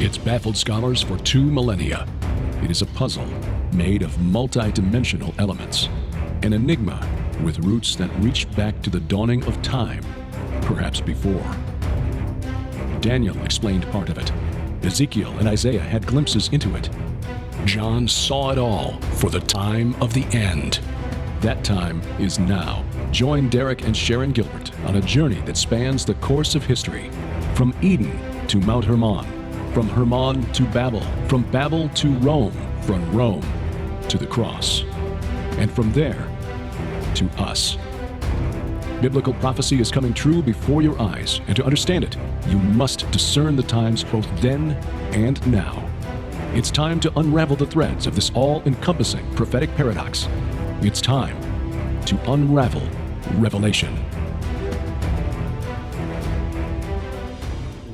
It's baffled scholars for 2 millennia. It is a puzzle made of multi-dimensional elements, an enigma with roots that reach back to the dawning of time, perhaps before. Daniel explained part of it. Ezekiel and Isaiah had glimpses into it. John saw it all for the time of the end. That time is now. Join Derek and Sharon Gilbert on a journey that spans the course of history, from Eden to Mount Hermon, from Hermon to Babel, from Babel to Rome, from Rome to the cross, and from there to us. Biblical prophecy is coming true before your eyes, and to understand it, you must discern the times both then and now. It's time to unravel the threads of this all-encompassing prophetic paradox. It's time to unravel Revelation.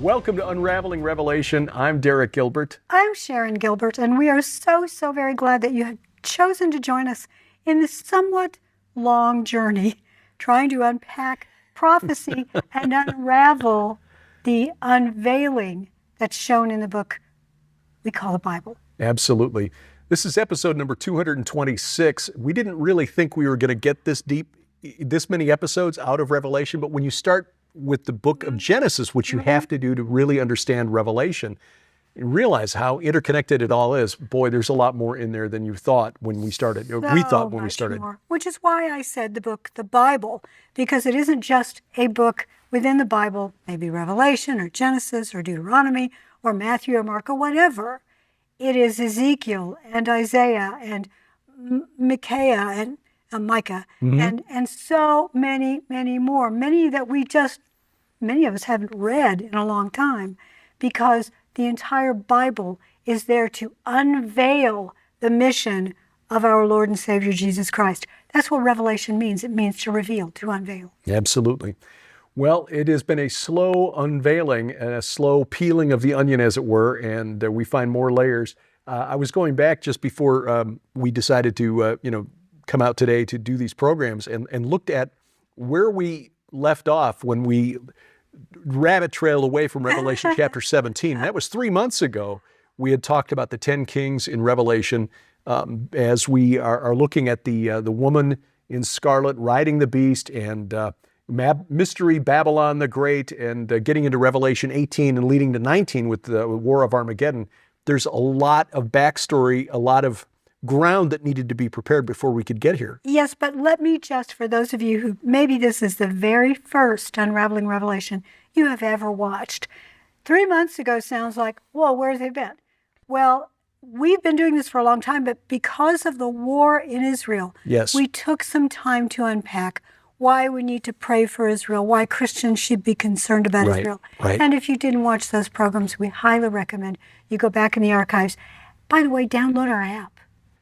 Welcome to Unraveling Revelation. I'm Derek Gilbert. I'm Sharon Gilbert, and we are so very glad that you have chosen to join us in this somewhat long journey, trying to unpack prophecy and unravel the unveiling that's shown in the book we call the Bible. Absolutely. This is episode number 226. We didn't really think we were going to get this deep, this many episodes out of Revelation, but when you start with the book of Genesis, which you have to do to really understand Revelation, and realize how interconnected it all is. Boy, there's a lot more in there than you thought when we started. We thought when we started. More, which is why I said the book, the Bible, because it isn't just a book within the Bible, maybe Revelation or Genesis or Deuteronomy or Matthew or Mark or whatever. It is Ezekiel and Isaiah and Micaiah and Micah and so many more. Many that many of us haven't read in a long time, because the entire Bible is there to unveil the mission of our Lord and Savior Jesus Christ. That's what Revelation means. It means to reveal, to unveil. Absolutely. Well, it has been a slow unveiling and a slow peeling of the onion, as it were, and we find more layers. I was going back just before we decided to, come out today to do these programs and looked at where we left off when we rabbit trailed away from Revelation chapter 17. That was 3 months ago. We had talked about the 10 kings in Revelation as we are looking at the woman in scarlet riding the beast and mystery Babylon the Great and getting into Revelation 18 and leading to 19 with the War of Armageddon. There's a lot of backstory, a lot of ground that needed to be prepared before we could get here. Yes, but let me just, for those of you who maybe this is the very first Unraveling Revelation you have ever watched, 3 months ago sounds like, well, where have they been? Well, we've been doing this for a long time, but because of the war in Israel, yes, we took some time to unpack why we need to pray for Israel, why Christians should be concerned about Israel. Right. And if you didn't watch those programs, we highly recommend you go back in the archives. By the way, download our app.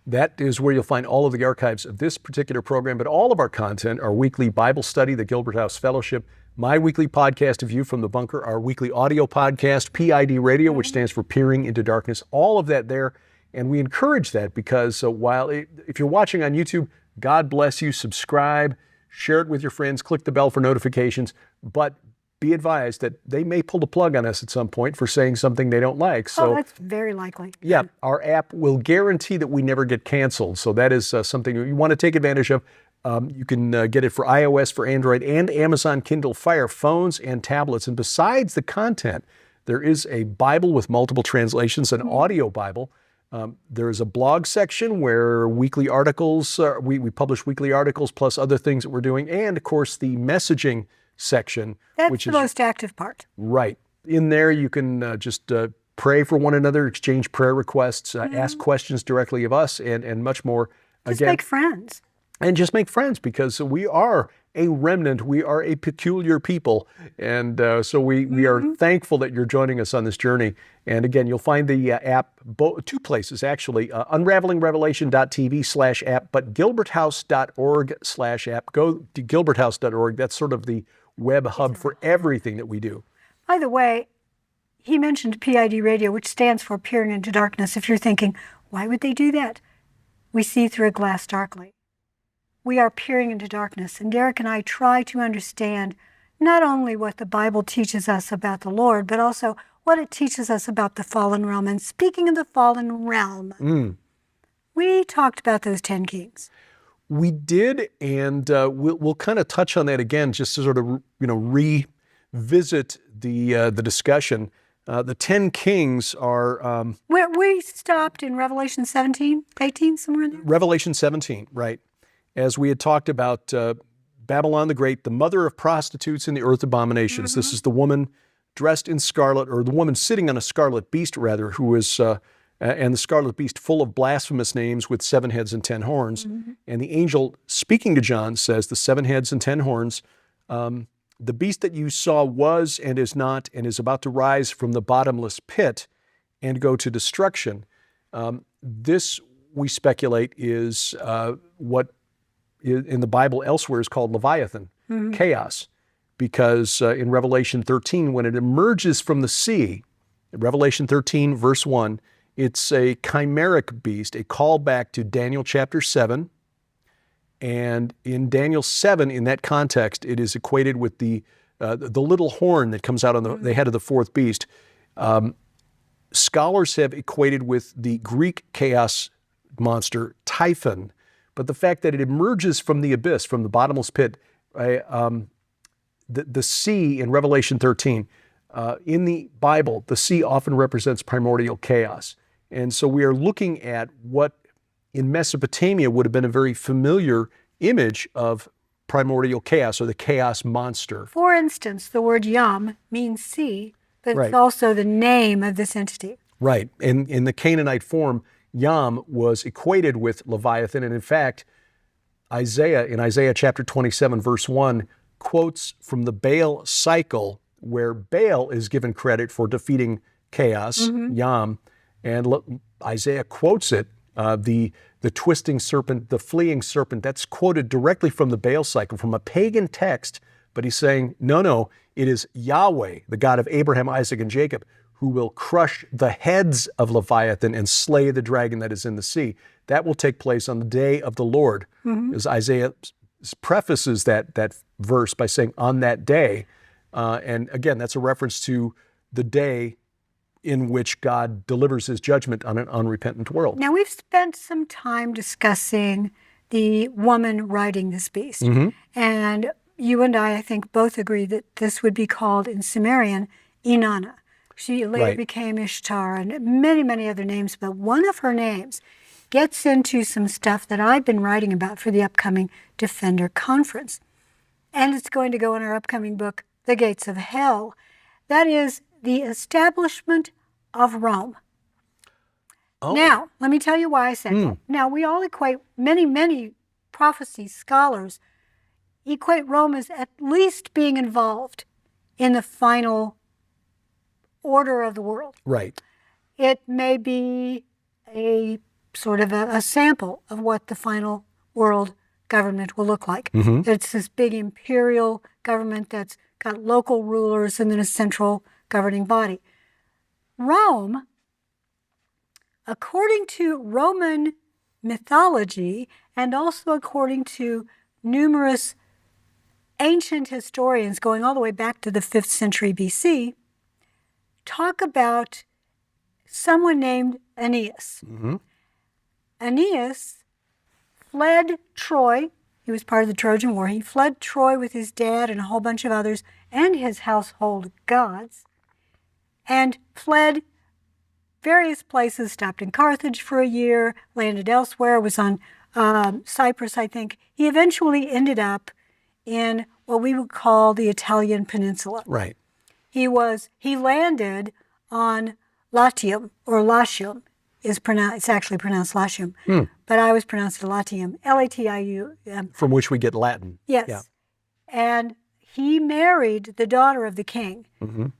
That is where you'll find all of the archives of this particular program, but all of our content, our weekly Bible study, the Gilbert House Fellowship, my weekly podcast, A View from the Bunker, our weekly audio podcast, PID Radio, which stands for Peering into Darkness, all of that there. And we encourage that because if you're watching on YouTube, God bless you, subscribe, share it with your friends, click the bell for notifications, but be advised that they may pull the plug on us at some point for saying something they don't like. So that's very likely. Yeah, our app will guarantee that we never get canceled. So that is something you want to take advantage of. You can get it for iOS, for Android, and Amazon Kindle Fire phones and tablets. And besides the content, there is a Bible with multiple translations, an audio Bible. There is a blog section where weekly articles, we publish weekly articles plus other things that we're doing. And of course, the messaging section. That's the most active part. Right. In there, you can just pray for one another, exchange prayer requests, ask questions directly of us, and much more. Just make friends. And just make friends, because we are a remnant. We are a peculiar people. And so we are thankful that you're joining us on this journey. And again, you'll find the app, two places actually, unravelingrevelation.tv/app, but gilberthouse.org/app. Go to gilberthouse.org. That's sort of the web hub for everything that we do. By the way, he mentioned PID Radio, which stands for Peering into Darkness. If you're thinking, why would they do that? We see through a glass darkly. We are peering into darkness, and Derek and I try to understand not only what the Bible teaches us about the Lord, but also what it teaches us about the fallen realm. And speaking of the fallen realm, we talked about those 10 kings. We did, and we'll kind of touch on that again, just to sort of revisit the discussion. The 10 kings are... We stopped in Revelation 17, 18, somewhere in there? Revelation 17, right. As we had talked about Babylon the Great, the mother of prostitutes and the earth abominations. This is the woman dressed in scarlet, or the woman sitting on a scarlet beast, rather, who is... and the scarlet beast full of blasphemous names with 7 heads and 10 horns. And the angel speaking to John says, the 7 heads and 10 horns, the beast that you saw was and is not and is about to rise from the bottomless pit and go to destruction. This, we speculate, is what in the Bible elsewhere is called Leviathan, chaos. Because in Revelation 13, when it emerges from the sea, Revelation 13, verse 1, it's a chimeric beast, a callback to Daniel chapter 7. And in Daniel 7, in that context, it is equated with the little horn that comes out on the head of the 4th beast. Scholars have equated with the Greek chaos monster, Typhon. But the fact that it emerges from the abyss, from the bottomless pit, the sea in Revelation 13, in the Bible, the sea often represents primordial chaos. And so we are looking at what in Mesopotamia would have been a very familiar image of primordial chaos, or the chaos monster. For instance, the word Yam means sea, but Right. it's also the name of this entity. Right. And in the Canaanite form, Yam was equated with Leviathan. And in fact, in Isaiah chapter 27, verse 1, quotes from the Baal cycle, where Baal is given credit for defeating chaos, Yam, and Isaiah quotes it, the twisting serpent, the fleeing serpent. That's quoted directly from the Baal cycle, from a pagan text, but he's saying, no, it is Yahweh, the God of Abraham, Isaac, and Jacob, who will crush the heads of Leviathan and slay the dragon that is in the sea. That will take place on the day of the Lord, as Isaiah prefaces that verse by saying, on that day. And again, that's a reference to the day in which God delivers his judgment on an unrepentant world. Now, we've spent some time discussing the woman riding this beast. And you and I think, both agree that this would be called in Sumerian, Inanna. She later became Ishtar and many, many other names, but one of her names gets into some stuff that I've been writing about for the upcoming Defender Conference. And it's going to go in our upcoming book, The Gates of Hell. That is the establishment of Rome. Oh. Now, let me tell you why I said that. Now, we all equate, many prophecy scholars equate Rome as at least being involved in the final order of the world. Right. It may be a sort of a sample of what the final world government will look like. It's this big imperial government that's got local rulers and then a central governing body. Rome, according to Roman mythology and also according to numerous ancient historians going all the way back to the 5th century BC, talk about someone named Aeneas. Aeneas fled Troy. He was part of the Trojan War. He fled Troy with his dad and a whole bunch of others and his household gods, and fled various places, stopped in Carthage for a year, landed elsewhere, was on Cyprus, I think. He eventually ended up in what we would call the Italian peninsula. Right. He landed on Latium, or Latium. It's actually pronounced Latium, but I always pronounce it Latium, Latium. From which we get Latin. Yes. Yeah. And he married the daughter of the king.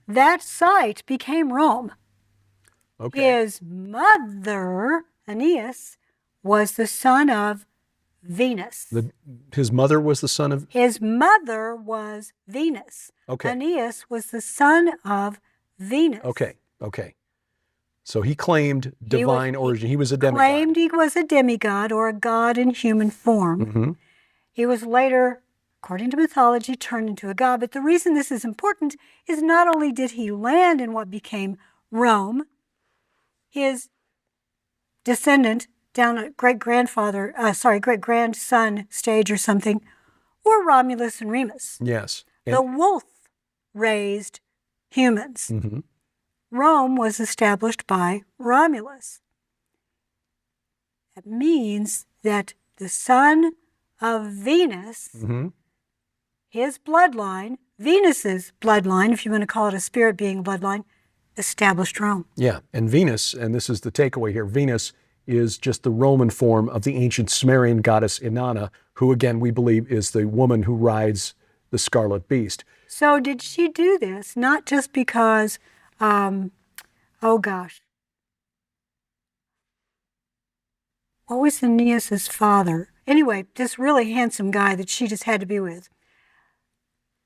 That site became Rome. Okay. His mother, Aeneas, was the son of Venus. His mother was the son of... His mother was Venus. Okay. Aeneas was the son of Venus. Okay. So he claimed divine origin. He was a demigod. Claimed he was a demigod or a god in human form. He was later according to mythology, turned into a god. But the reason this is important is not only did he land in what became Rome, his descendant down a great-grandson stage or something, were Romulus and Remus. Yes. The wolf raised humans. Mm-hmm. Rome was established by Romulus. That means that the son of Venus, Mm-hmm. his bloodline, Venus's bloodline, if you want to call it a spirit being bloodline, established Rome. Yeah, and Venus, and this is the takeaway here, Venus is just the Roman form of the ancient Sumerian goddess Inanna, who again we believe is the woman who rides the scarlet beast. So did she do this not just because, oh gosh, what was Aeneas's father? Anyway, this really handsome guy that she just had to be with.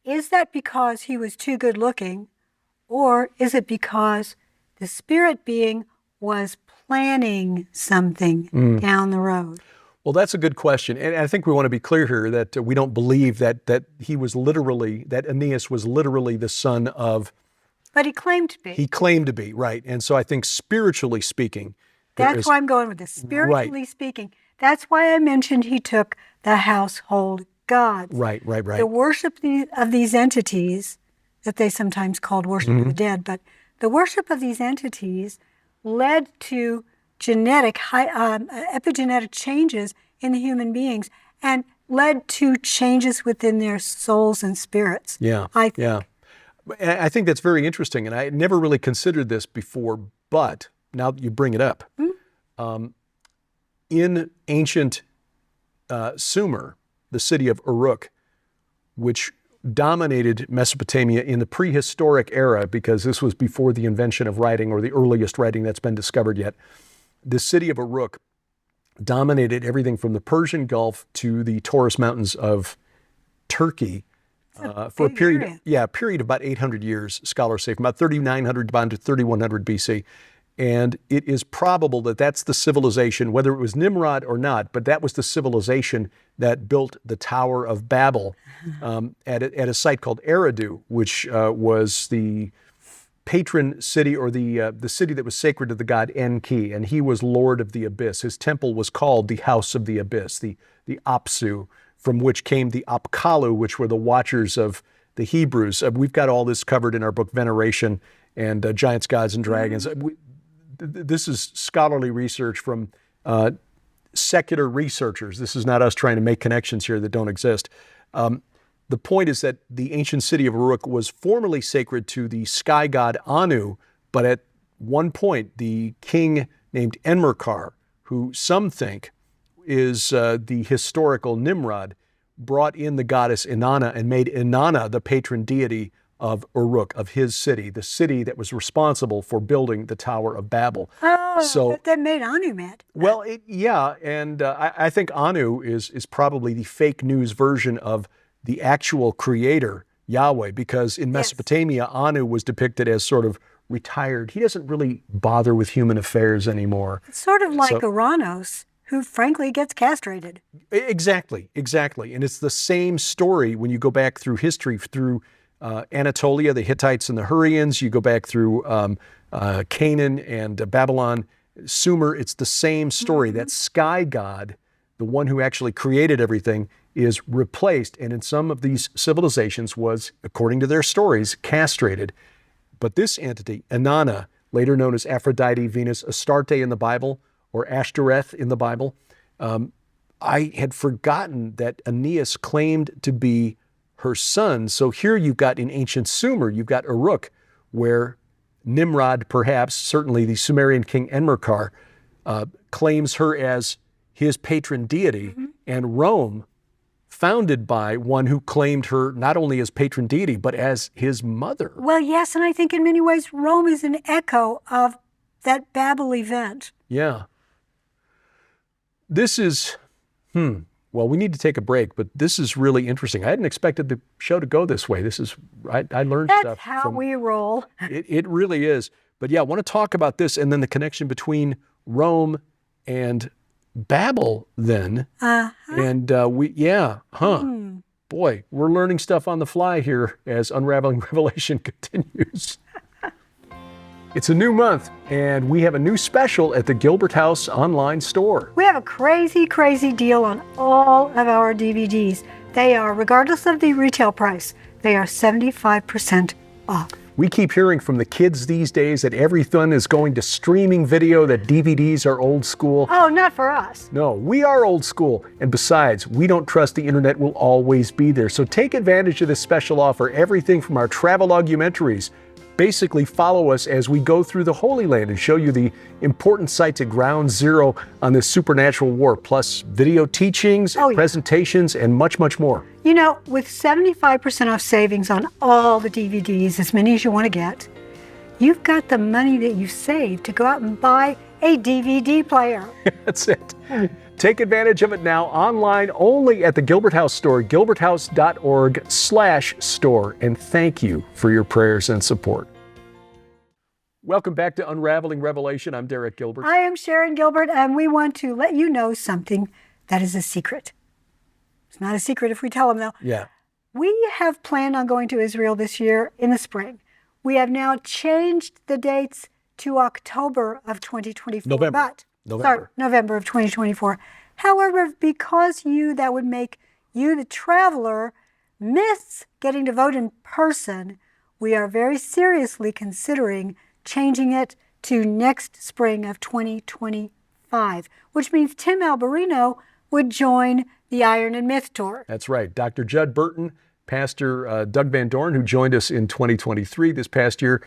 Is that because he was too good looking, or is it because the spirit being was planning something down the road? Well, that's a good question. And I think we want to be clear here that we don't believe that he was literally, that Aeneas was literally the son of... But he claimed to be. He claimed to be, right. And so I think spiritually speaking... That's why I'm going with this. Spiritually speaking. That's why I mentioned he took the household gods. Right. The worship of these entities, that they sometimes called worship of the dead, but the worship of these entities led to epigenetic changes in the human beings and led to changes within their souls and spirits. Yeah, I think. yeah. I think that's very interesting, and I had never really considered this before, but now that you bring it up, in ancient Sumer, the city of Uruk, which dominated Mesopotamia in the prehistoric era, because this was before the invention of writing or the earliest writing that's been discovered yet, the city of Uruk dominated everything from the Persian Gulf to the Taurus Mountains of Turkey for a period, a period of about 800 years, scholars say, from about 3900 down to 3100 BC. And it is probable that that's the civilization, whether it was Nimrod or not, but that was the civilization that built the Tower of Babel at a site called Eridu, which was the patron city, or the city that was sacred to the god Enki, and he was lord of the abyss. His temple was called the House of the Abyss, the Apsu, from which came the Apkallu, which were the watchers of the Hebrews. We've got all this covered in our book Veneration and Giants, Gods, and Dragons. This is scholarly research from secular researchers. This is not us trying to make connections here that don't exist. The point is that the ancient city of Uruk was formerly sacred to the sky god Anu, but at one point the king named Enmerkar, who some think is the historical Nimrod, brought in the goddess Inanna and made Inanna the patron deity of Uruk, of his city, the city that was responsible for building the Tower of Babel. Oh, so but that made Anu mad. Well, and I think Anu is probably the fake news version of the actual creator, Yahweh, because in Mesopotamia, Anu was depicted as sort of retired. He doesn't really bother with human affairs anymore. It's sort of like Uranus, who frankly gets castrated. Exactly. And it's the same story when you go back through history, through Anatolia, the Hittites and the Hurrians. You go back through Canaan and Babylon, Sumer. It's the same story. That sky god, the one who actually created everything, is replaced, and in some of these civilizations was, according to their stories, castrated. But this entity, Inanna, later known as Aphrodite, Venus, Astarte in the Bible, or Ashtoreth in the Bible, I had forgotten that Aeneas claimed to be her son. So here you've got in ancient Sumer, you've got Uruk, where Nimrod, perhaps, certainly the Sumerian king Enmerkar, claims her as his patron deity, and Rome, founded by one who claimed her not only as patron deity, but as his mother. Well, yes, and I think in many ways Rome is an echo of that Babel event. Yeah. This is, well, we need to take a break, but this is really interesting. I hadn't expected the show to go this way. This is, I learned stuff. That's how we roll. It really is. But yeah, I want to talk about this and then the connection between Rome and Babel then. And Boy, we're learning stuff on the fly here as Unraveling Revelation continues. It's a new month, and we have a new special at the Gilbert House online store. We have a crazy, crazy deal on all of our DVDs. They are, regardless of the retail price, they are 75% off. We keep hearing from the kids these days that everything is going to streaming video, that DVDs are old school. Oh, not for us. No, we are old school. And besides, we don't trust the internet will always be there. So take advantage of this special offer. Everything from our travel documentaries. Basically follow us as we go through the Holy Land and show you the important sites at ground zero on this supernatural war, plus video teachings, presentations, and much, much more. You know, with 75% off savings on all the DVDs, as many as you want to get, you've got the money that you saved to go out and buy a DVD player. That's it. Take advantage of it now online only at the Gilbert House store, gilberthouse.org/store. And thank you for your prayers and support. Welcome back to Unraveling Revelation. I'm Derek Gilbert. I am Sharon Gilbert, and we want to let you know something that is a secret. It's not a secret if we tell them, though. Yeah. We have planned on going to Israel this year in the spring. We have now changed the dates to October of 2024. November of 2024. However, because that would make you, the traveler, miss getting to vote in person, we are very seriously considering changing it to next spring of 2025, which means Tim Alberino would join the Iron and Myth Tour. That's right. Dr. Judd Burton, Pastor Doug Van Dorn, who joined us in 2023 this past year.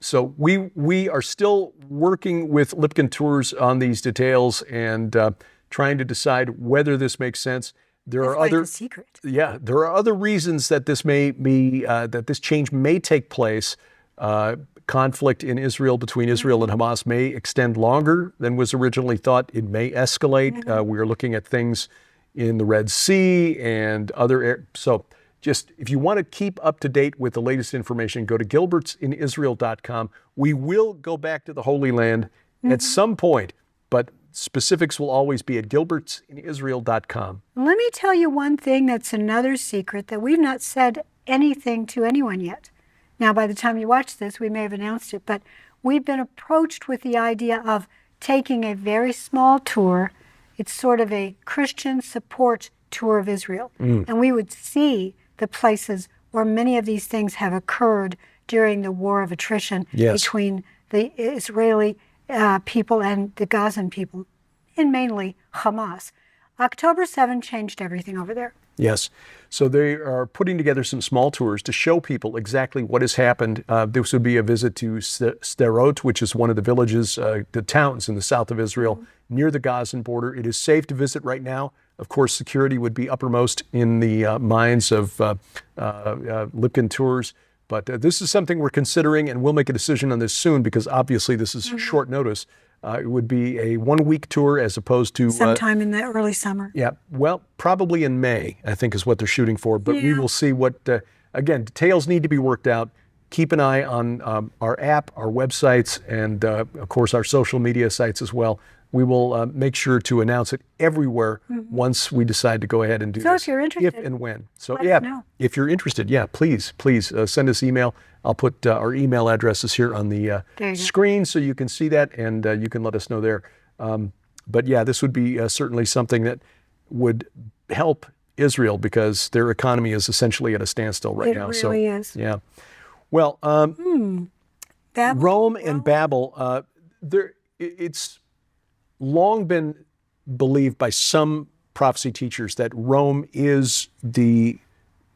So we are still working with Lipkin Tours on these details and trying to decide whether this makes sense. There are other secret. Yeah, there are other reasons that this may be that this change may take place. Conflict in Israel between Israel and Hamas may extend longer than was originally thought. It may escalate. We are looking at things in the Red Sea and other so. Just if you want to keep up to date with the latest information, go to gilbertsinisrael.com. We will go back to the Holy Land at some point, but specifics will always be at gilbertsinisrael.com. Let me tell you one thing that's another secret that we've not said anything to anyone yet. Now, by the time you watch this, we may have announced it, but we've been approached with the idea of taking a very small tour. It's sort of a Christian support tour of Israel. And we would see the places where many of these things have occurred during the war of attrition between the Israeli people and the Gazan people, and mainly Hamas. October 7 changed everything over there. Yes. So they are putting together some small tours to show people exactly what has happened. This would be a visit to Sderot, which is one of the villages, the towns in the south of Israel, near the Gazan border. It is safe to visit right now. Of course, security would be uppermost in the minds of Lipkin Tours. But this is something we're considering, and we'll make a decision on this soon because obviously this is short notice. It would be a 1-week tour as opposed to... sometime in the early summer. Yeah, well, probably in May, I think is what they're shooting for. But we will see what... again, details need to be worked out. Keep an eye on our app, our websites, and of course our social media sites as well. We will make sure to announce it everywhere once we decide to go ahead and do this. So if you're interested, if and when. So let us know. If you're interested, please send us email. I'll put our email addresses here on the screen so you can see that and you can let us know there. But this would be certainly something that would help Israel because their economy is essentially at a standstill right now. It really is. Yeah. Well, Rome and Babel, it's long been believed by some prophecy teachers that Rome is the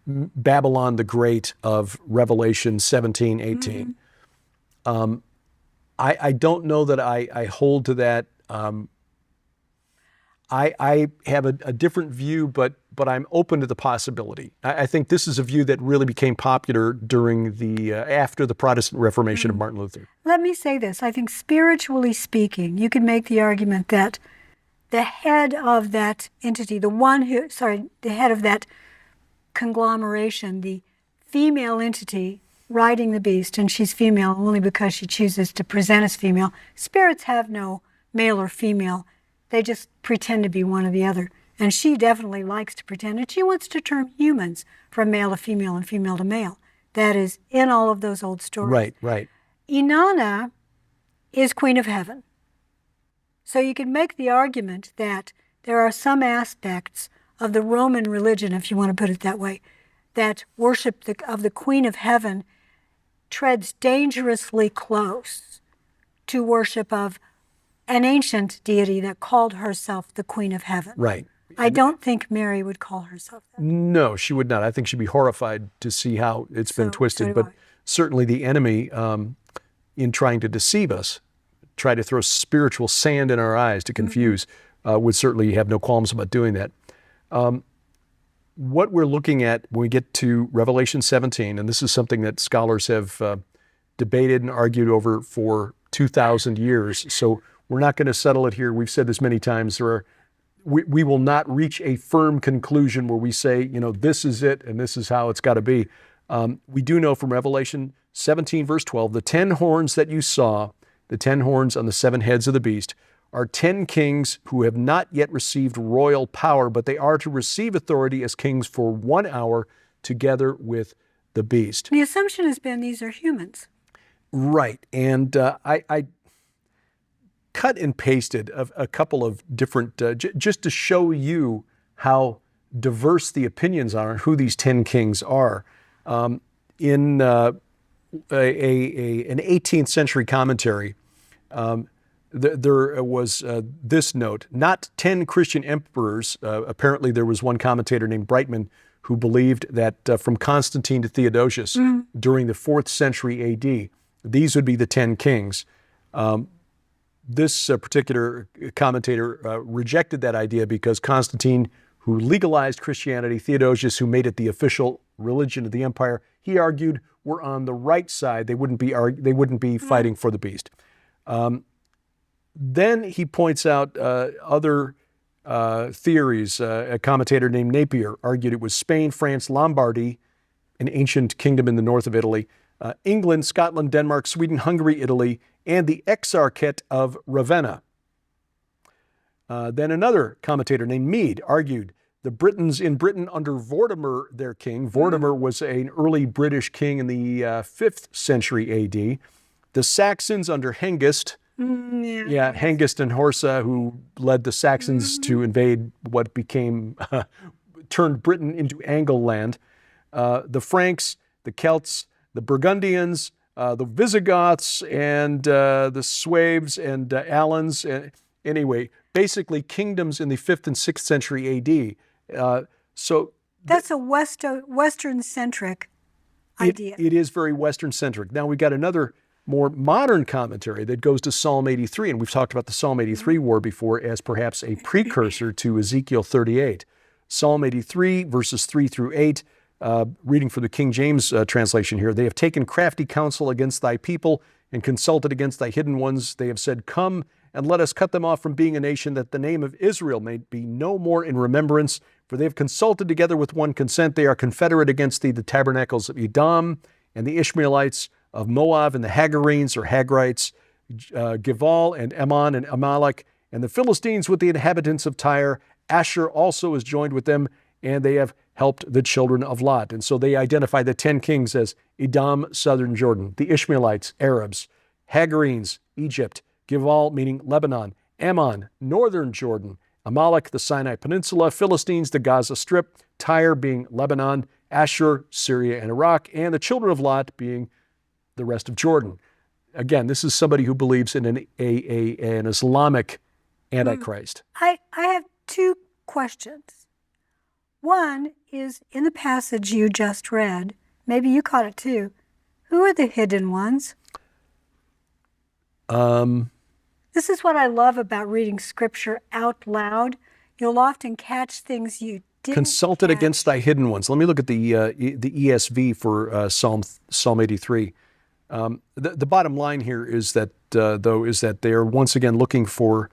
Babylon the Great of Revelation 17, 18. I don't know that I hold to that. I have a different view, but I'm open to the possibility. I think this is a view that really became popular during after the Protestant Reformation of Martin Luther. Let me say this. I think spiritually speaking, you can make the argument that the head of that entity, the head of that conglomeration, the female entity riding the beast, and she's female only because she chooses to present as female. Spirits have no male or female. They just pretend to be one or the other. And she definitely likes to pretend, and she wants to turn humans from male to female and female to male. That is in all of those old stories. Right, right. Inanna is Queen of Heaven. So you can make the argument that there are some aspects of the Roman religion, if you want to put it that way, that worship of the Queen of Heaven treads dangerously close to worship of an ancient deity that called herself the Queen of Heaven. Right. I don't think Mary would call herself that. No, she would not. I think she'd be horrified to see how it's been twisted. So But certainly the enemy, in trying to deceive us, try to throw spiritual sand in our eyes to confuse, would certainly have no qualms about doing that. What we're looking at when we get to Revelation 17, and this is something that scholars have debated and argued over for 2,000 years, so we're not going to settle it here. We've said this many times. We will not reach a firm conclusion where we say, this is it and this is how it's got to be. We do know from Revelation 17, verse 12, the 10 horns that you saw, the 10 horns on the 7 heads of the beast, are 10 kings who have not yet received royal power, but they are to receive authority as kings for 1 hour together with the beast. The assumption has been these are humans. Right. And I cut and pasted a couple of different, just to show you how diverse the opinions are on who these 10 kings are. In an 18th century commentary, there was this note, not 10 Christian emperors. Apparently there was one commentator named Brightman who believed that from Constantine to Theodosius during the 4th century AD, these would be the 10 kings. This particular commentator rejected that idea because Constantine, who legalized Christianity, Theodosius, who made it the official religion of the empire, he argued were on the right side. They wouldn't be fighting for the beast. Then he points out other theories. A commentator named Napier argued it was Spain, France, Lombardy, an ancient kingdom in the north of Italy, England, Scotland, Denmark, Sweden, Hungary, Italy, and the Exarchate of Ravenna. Then another commentator named Mead argued the Britons in Britain under Vortimer, their king. Vortimer was an early British king in the 5th century AD. The Saxons under Hengist. Hengist and Horsa, who led the Saxons to invade what became, turned Britain into Angle land. The Franks, the Celts, the Burgundians, the Visigoths, and the Sueves and Alans. Anyway, basically kingdoms in the 5th and 6th century AD. So that's a Western-centric idea. It is very Western-centric. Now we've got another more modern commentary that goes to Psalm 83, and we've talked about the Psalm 83 war before as perhaps a precursor to Ezekiel 38. Psalm 83, verses 3 through 8, reading from the King James translation here. They have taken crafty counsel against thy people and consulted against thy hidden ones. They have said, come and let us cut them off from being a nation, that the name of Israel may be no more in remembrance. For they have consulted together with one consent. They are confederate against thee, the tabernacles of Edom and the Ishmaelites of Moab and the Hagarenes or Hagrites, Gival and Ammon and Amalek, and the Philistines with the inhabitants of Tyre. Asher also is joined with them, and they have helped the children of Lot. And so they identify the 10 kings as Edom, southern Jordan, the Ishmaelites, Arabs, Hagarenes, Egypt, Gival, meaning Lebanon, Ammon, northern Jordan, Amalek, the Sinai Peninsula, Philistines, the Gaza Strip, Tyre being Lebanon, Asher, Syria and Iraq, and the children of Lot being the rest of Jordan. Again, this is somebody who believes in an Islamic Antichrist. I have 2 questions. One is, in the passage you just read, maybe you caught it too, who are the hidden ones? This is what I love about reading Scripture out loud. You'll often catch things you didn't consulted catch. against thy hidden ones. Let me look at the ESV for Psalm 83. The bottom line here is that, is that they are once again looking for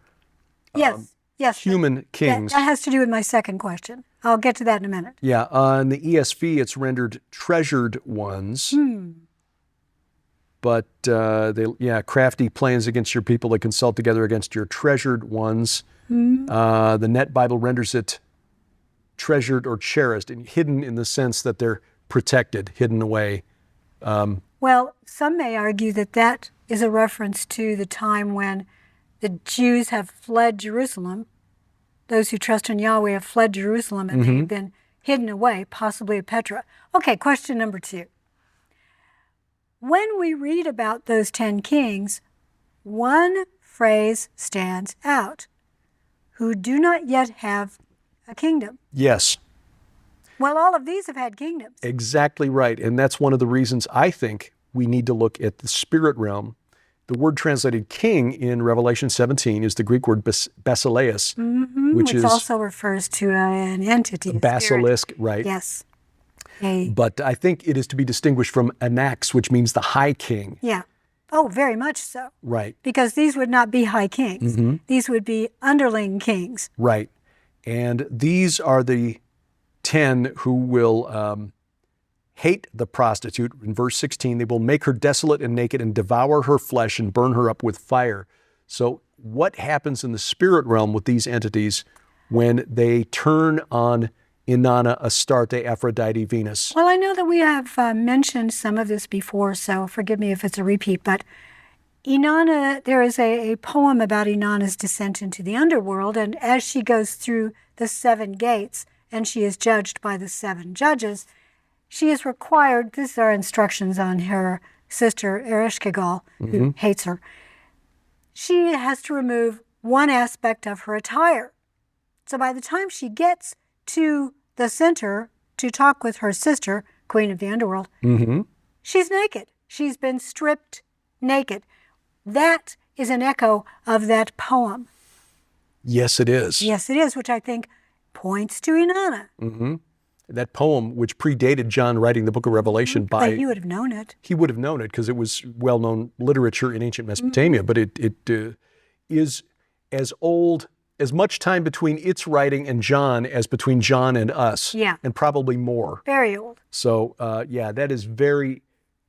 yes, human kings. That has to do with my second question. I'll get to that in a minute. Yeah, on the ESV, it's rendered treasured ones. But crafty plans against your people, they consult together against your treasured ones. The Net Bible renders it treasured or cherished, and hidden in the sense that they're protected, hidden away. Well, some may argue that that is a reference to the time when the Jews have fled Jerusalem. Those who trust in Yahweh have fled Jerusalem, and they've been hidden away, possibly at Petra. Okay, question number 2. When we read about those 10 kings, one phrase stands out: who do not yet have a kingdom. Yes, Well, all of these have had kingdoms. exactly right. And that's one of the reasons I think we need to look at the spirit realm. The word translated king in Revelation 17 is the Greek word basileus, which is also refers to an entity. A spirit. basilisk, right? Yes. But I think it is to be distinguished from anax, which means the high king. Yeah. Oh, very much so. Right, Because these would not be high kings. These would be underling kings. right. And these are the 10 who will hate the prostitute. In verse 16, they will make her desolate and naked and devour her flesh and burn her up with fire. So what happens in the spirit realm with these entities when they turn on Inanna, Astarte, Aphrodite, Venus? Well, I know that we have mentioned some of this before, so forgive me if it's a repeat, but Inanna, there is a poem about Inanna's descent into the underworld, and as she goes through the 7 gates and she is judged by the 7 judges, she is required, these are instructions on her sister Ereshkigal, who hates her, she has to remove one aspect of her attire. So by the time she gets to the center to talk with her sister, Queen of the Underworld, she's naked. She's been stripped naked. That is an echo of that poem. Yes, it is. Yes, it is, which I think points to Inanna. That poem, which predated John writing the book of Revelation But he would have known it. he would have known it because it was well-known literature in ancient Mesopotamia, but it is as old, as much time between its writing and John as between John and us. Yeah. And probably more. Very old. So, yeah, that is very,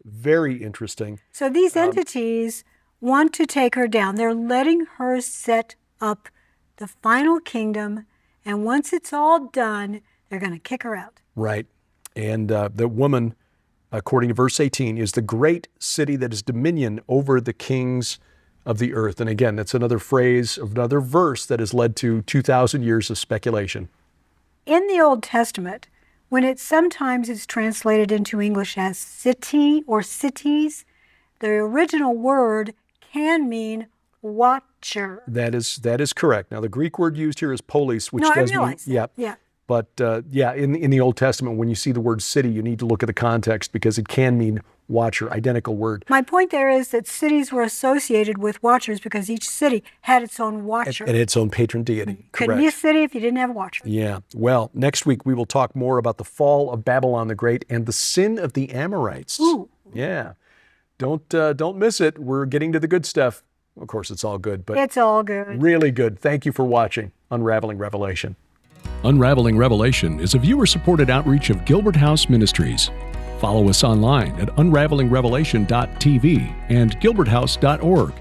very interesting. So these entities want to take her down. They're letting her set up the final kingdom, and once it's all done, they're going to kick her out. Right. And the woman, according to verse 18, is the great city that is dominion over the kings of the earth. And again, that's another phrase, another verse that has led to 2,000 years of speculation. In the Old Testament, when it sometimes is translated into English as city or cities, the original word can mean watcher. That is correct. Now, the Greek word used here is polis, which No, I does mean, realize that. Yeah. But yeah, in the Old Testament, when you see the word city, you need to look at the context because it can mean watcher, identical word. My point there is that cities were associated with watchers because each city had its own watcher. And its own patron deity. Couldn't be a Correct. city if you didn't have a watcher. Yeah. Well, next week we will talk more about the fall of Babylon the Great and the sin of the Amorites. Ooh. Yeah. Don't miss it. We're getting to the good stuff. Of course, it's all good, but It's all good. really good. Thank you for watching Unraveling Revelation. Unraveling Revelation is a viewer-supported outreach of Gilbert House Ministries. Follow us online at unravelingrevelation.tv and gilberthouse.org.